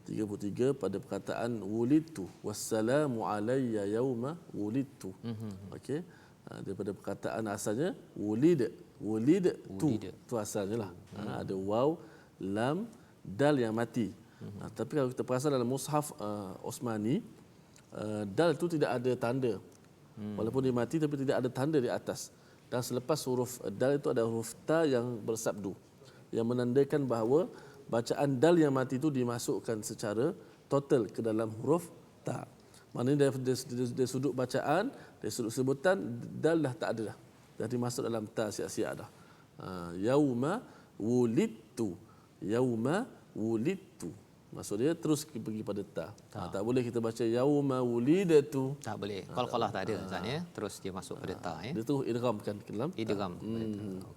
33 pada perkataan wulidtu, wassalamu alayya yauma wulidtu. Okey. Daripada perkataan asalnya wulidtu. Tu asalnya lah. Ada waw, lam, dal yang mati. Tapi kalau kita perasan dalam mushaf Osmani, dal itu tidak ada tanda. Walaupun dia mati tapi tidak ada tanda di atas. Dan selepas huruf dal itu ada huruf ta yang bersabdu, yang menandakan bahawa bacaan dal yang mati itu dimasukkan secara total ke dalam huruf ta. Maknanya dari sudut bacaan, dari sudut sebutan, dal dah tak ada dah. Dah dimasuk dalam ta siap-siap dah. Yauma wulidtu. Yauma wulidtu. Maksud dia terus pergi pada ta. Tak boleh kita baca yauma wulidatu. Tak boleh. Qalqalah tak ada Ustaz ya. Terus dia masuk pada ta ya. Dia tu idghamkan ke dalam. Idgham.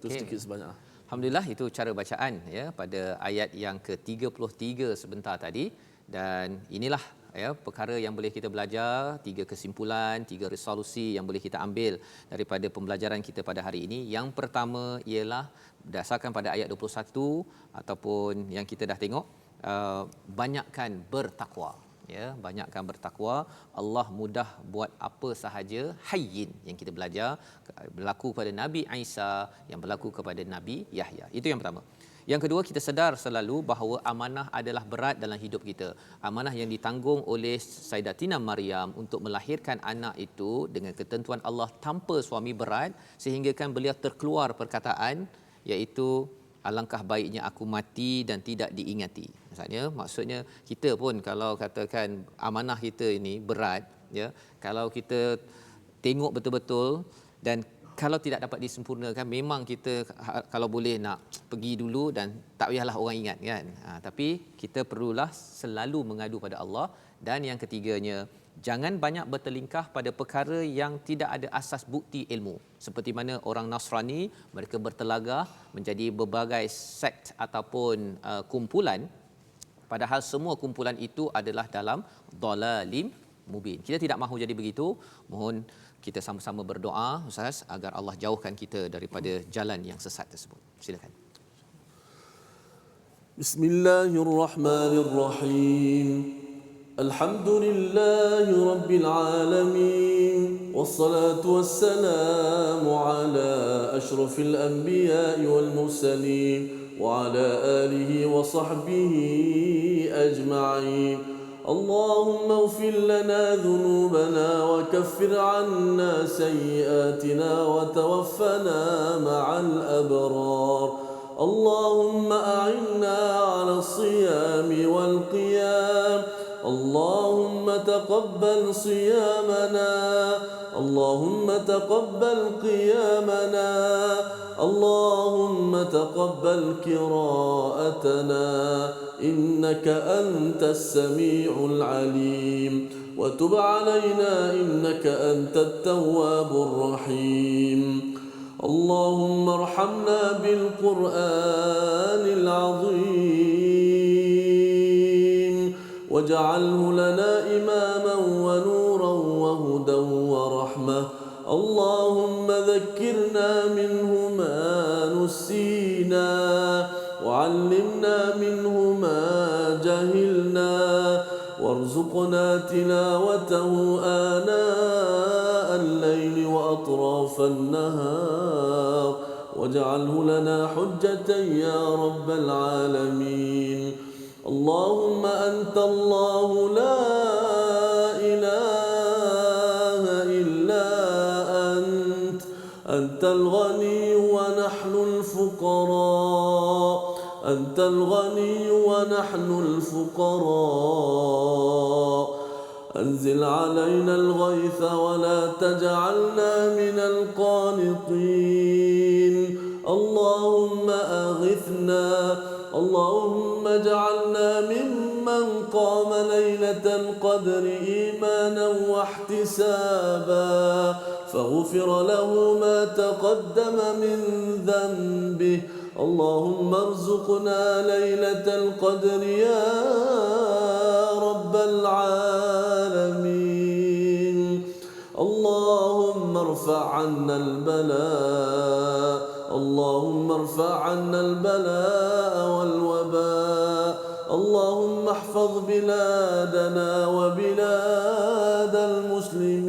Itu sedikit sebanyak. Alhamdulillah, itu cara bacaan ya pada ayat yang ke-33 sebentar tadi. Dan inilah ya perkara yang boleh kita belajar, 3 kesimpulan, 3 resolusi yang boleh kita ambil daripada pembelajaran kita pada hari ini. Yang pertama ialah berdasarkan pada ayat 21 ataupun yang kita dah tengok, banyakkan bertakwa, ya, banyakkan bertakwa. Allah mudah buat apa sahaja. Hayyin yang kita belajar berlaku kepada Nabi Isa, yang berlaku kepada Nabi Yahya. Itu yang pertama. Yang kedua, kita sedar selalu bahawa amanah adalah berat dalam hidup kita. Amanah yang ditanggung oleh Sayyidatina Maryam untuk melahirkan anak itu dengan ketentuan Allah tanpa suami berat, sehingga kan beliau terkeluar perkataan, iaitu alangkah baiknya aku mati dan tidak diingati. Maksudnya kita pun kalau katakan amanah kita ini berat, ya, kalau kita tengok betul-betul dan kalau tidak dapat disempurnakan, memang kita kalau boleh nak pergi dulu dan tak payahlah orang ingat kan. Tapi kita perlulah selalu mengadu pada Allah. Dan yang ketiganya, jangan banyak bertelingkah pada perkara yang tidak ada asas bukti ilmu. Seperti mana orang Nasrani, mereka bertelagah menjadi berbagai sekt ataupun kumpulan, padahal semua kumpulan itu adalah dalam dhalalim mubin. Kita tidak mahu jadi begitu. Mohon kita sama-sama berdoa Ustaz agar Allah jauhkan kita daripada jalan yang sesat tersebut. Silakan. Bismillahirrahmanirrahim. Alhamdulillahi rabbil alamin. Wassalatu wassalamu ala asyrafil anbiya'i wal mursalin wa ala alihi wa sahbihi ajma'in. اللهم اغفر لنا ذنوبنا وكفر عنا سيئاتنا وتوفنا مع الأبرار. اللهم أعنا على الصيام والقيام. اللهم تقبل صيامنا. اللهم تقبل قيامنا. اللهم تقبل قراءتنا إنك أنت السميع العليم وتب علينا إنك أنت التواب الرحيم. اللهم ارحمنا بالقرآن العظيم واجعله لنا إماما ونورا وهدى ورحمة. اللهم ذكرنا منه ما نسينا وعلمنا منه ما جهلنا وارزقنا تلاوته آناء الليل وأطراف النهار واجعله لنا حجة يا رب العالمين. اللهم أنت الله لا إله إلا أنت. أنت الغني ونحن الفقراء. أنت الغني ونحن الفقراء. أنزل علينا الغيث ولا تجعلنا من القانطين. اللهم أغثنا. اللهم اجعلنا ممن قام ليلة القدر إيمانا واحتسابا فغفر له ما تقدم من ذنبه. اللهم ارزقنا ليلة القدر يا رب العالمين. اللهم ارفع عنا البلاء. اللهم ارفع عنا البلاء والوباء. اللهم احفظ بلادنا وبلاد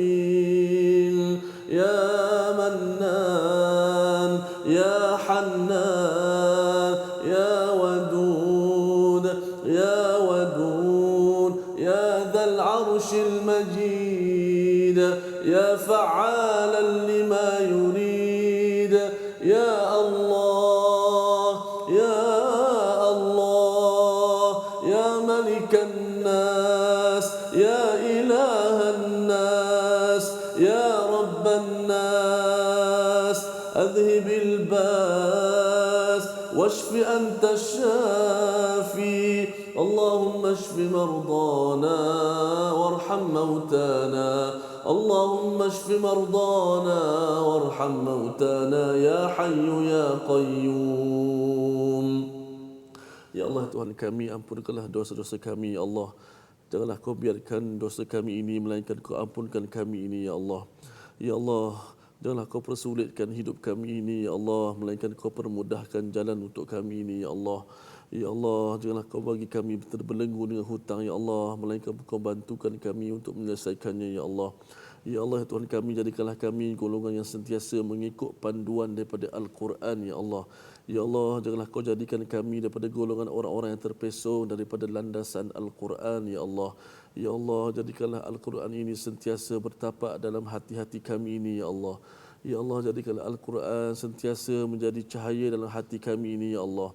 المسلمين يا منان يا حنان يا ودود يا ودود يا ذا العرش المجيد يا فعالا لما يريد يا الله يا الله يا ملك الناس يا إله الناس يا رب الناس. أذهب الباس واشف أنت الشافي. اللهم اشف مرضانا وارحم موتانا. اللهم اشف مرضانا وارحم موتانا يا حي يا قيوم. Ya Allah Tuhan kami, ampunkanlah dosa-dosa kami ya Allah. Janganlah kau biarkan dosa kami ini, melainkan kau ampunkan kami ini ya Allah. Ya Allah, janganlah kau persulitkan hidup kami ini ya Allah, melainkan kau permudahkan jalan untuk kami ini ya Allah. Ya Allah, janganlah kau bagi kami terbelenggu dengan hutang ya Allah, melainkan kau bantukan kami untuk menyelesaikannya ya Allah. Ya Allah Tuhan kami, jadikanlah kami golongan yang sentiasa mengikut panduan daripada Al-Quran ya Allah. Ya Allah, janganlah kau jadikan kami daripada golongan orang-orang yang terpesong daripada landasan Al-Quran ya Allah. Ya Allah, jadikanlah Al-Quran ini sentiasa bertapak dalam hati-hati kami ini ya Allah. Ya Allah, jadikanlah Al-Quran sentiasa menjadi cahaya dalam hati kami ini ya Allah.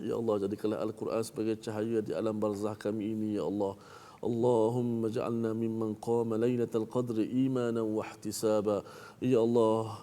Ya Allah, jadikanlah Al-Quran sebagai cahaya di alam barzah kami ini ya Allah. Allahumma ja'alna mimman qama lailatal qadri imanan wa ihtisaba. Ya Allah,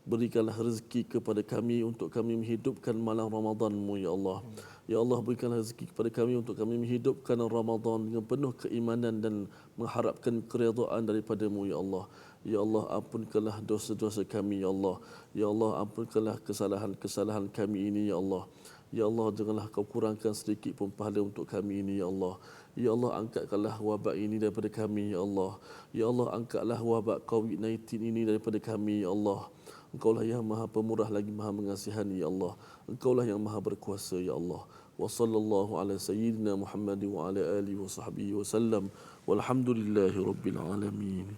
Berikanlah rezeki kepada kami untuk kami menghidupkan malam Ramadan-Mu ya Allah. Ya Allah, berikanlah rezeki kepada kami untuk kami menghidupkan Ramadan dengan penuh keimanan dan mengharapkan keridhaan daripada-Mu ya Allah. Ya Allah, ampunkanlah dosa-dosa kami ya Allah. Ya Allah, ampunkanlah kesalahan-kesalahan kami ini ya Allah. Ya Allah, janganlah kau kurangkan sedikit pun pahala untuk kami ini ya Allah. Ya Allah, angkatkanlah wabak ini daripada kami ya Allah. Ya Allah, angkatlah wabak COVID-19 ini daripada kami ya Allah. Engkaulah yang Maha Pemurah lagi Maha Mengasihani ya Allah. Engkaulah yang Maha Berkuasa ya Allah. Wa sallallahu ala sayyidina Muhammad wa ala alihi wa sahbihi wa sallam. Walhamdulillahi rabbil alamin.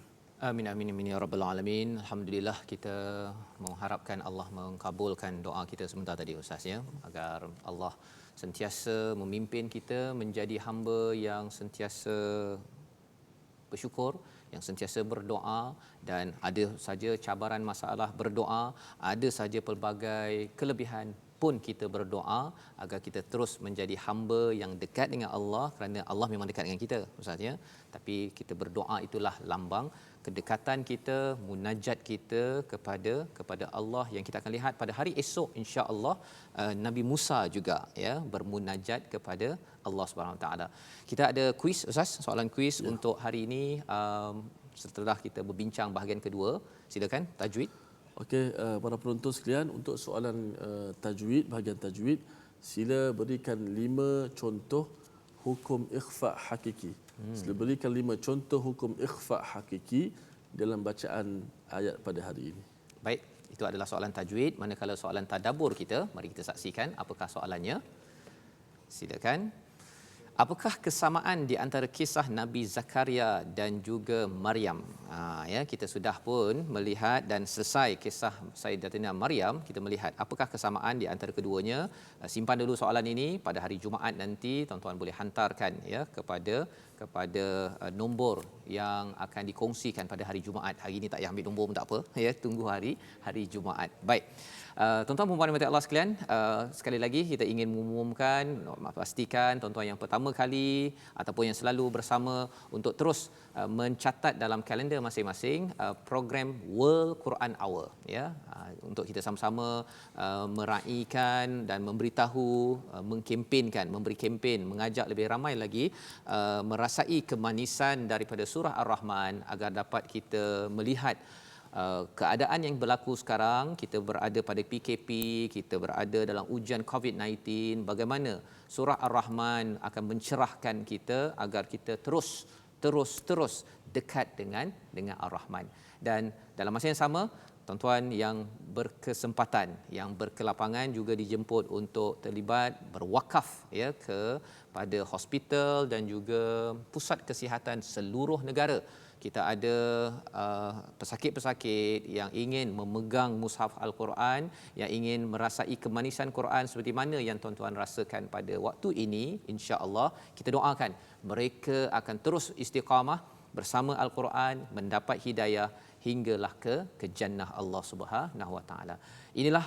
Amin amin amin ya rabbal alamin. Alhamdulillah, kita mengharapkan Allah mengkabulkan doa kita sebentar tadi Ustaz ya, agar Allah sentiasa memimpin kita menjadi hamba yang sentiasa bersyukur, yang sentiasa berdoa, dan ada saja cabaran masalah berdoa, ada saja pelbagai kelebihan pun kita berdoa agar kita terus menjadi hamba yang dekat dengan Allah, kerana Allah memang dekat dengan kita Ustaz ya. Tapi kita berdoa itulah lambang kedekatan kita, munajat kita kepada Allah, yang kita akan lihat pada hari esok insya-Allah. Nabi Musa juga ya bermunajat kepada Allah Subhanahu taala. Kita ada kuis Ustaz, soalan kuis ya, untuk hari ini setelah kita berbincang bahagian kedua. Silakan tajwid. Okey, para penonton sekalian, untuk soalan tajwid, bahagian tajwid, sila berikan 5 contoh hukum ikhfa hakiki. Sila berikan 5 contoh hukum ikhfa hakiki dalam bacaan ayat pada hari ini. Baik, itu adalah soalan tajwid. Manakala soalan tadabbur kita, mari kita saksikan apakah soalannya. Silakan. Apakah kesamaan di antara kisah Nabi Zakaria dan juga Maryam? Ya, kita sudah pun melihat dan selesai kisah Sayyidatina Maryam. Kita melihat apakah kesamaan di antara keduanya. Simpan dulu soalan ini, pada hari Jumaat nanti tuan-tuan boleh hantarkan ya kepada nombor yang akan dikongsikan pada hari Jumaat. Hari ini tak payah ambil nombor pun tak apa ya, tunggu hari Jumaat. Baik. Tuan-tuan dan puan-puan Allah sekalian, sekali lagi kita ingin mengumumkan, pastikan tuan-tuan yang pertama kali ataupun yang selalu bersama untuk terus mencatat dalam kalender masing-masing program World Quran Hour ya, untuk kita sama-sama meraihkan dan memberitahu, mengkempenkan, memberi kempen, mengajak lebih ramai lagi merasai kemanisan daripada surah Ar-Rahman, agar dapat kita melihat keadaan yang berlaku sekarang. Kita berada pada PKP, kita berada dalam ujian COVID-19, bagaimana surah Ar-Rahman akan mencerahkan kita agar kita terus dekat dengan Ar-Rahman. Dan dalam masa yang sama, tuan-tuan yang berkesempatan, yang berkelapangan juga dijemput untuk terlibat berwakaf ya kepada hospital dan juga pusat kesihatan seluruh negara. Kita ada pesakit-pesakit yang ingin memegang mushaf Al-Quran, yang ingin merasai kemanisan Quran seperti mana yang tuan-tuan rasakan pada waktu ini. Insya-Allah kita doakan mereka akan terus istiqamah bersama Al-Quran, mendapat hidayah hinggalah ke jannah Allah Subhanahu Wa Taala. Inilah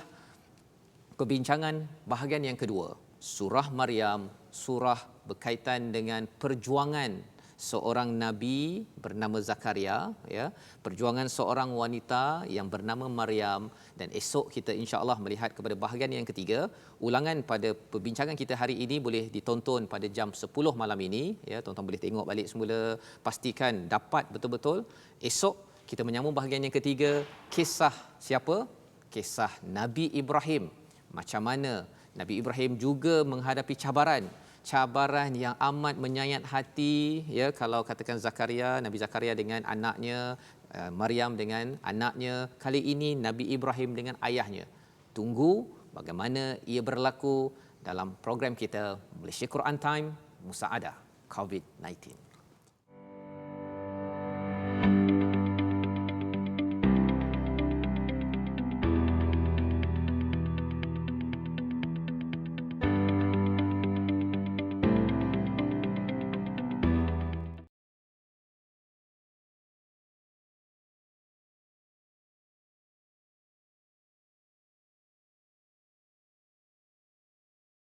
perbincangan bahagian yang kedua, surah Maryam, surah berkaitan dengan perjuangan seorang nabi bernama Zakaria ya, perjuangan seorang wanita yang bernama Maryam, dan esok kita insya-Allah melihat kepada bahagian yang ketiga. Ulangan pada perbincangan kita hari ini boleh ditonton pada jam 10 malam ini ya, tuan-tuan boleh tengok balik semula, pastikan dapat betul-betul. Esok kita menyambung bahagian yang ketiga, kisah siapa? Kisah Nabi Ibrahim. Macam mana Nabi Ibrahim juga menghadapi cabaran yang amat menyayat hati ya. Kalau katakan Zakaria, Nabi Zakaria dengan anaknya, Maryam dengan anaknya, kali ini Nabi Ibrahim dengan ayahnya. Tunggu bagaimana ia berlaku dalam program kita Malaysia Quran Time Musaadah COVID-19.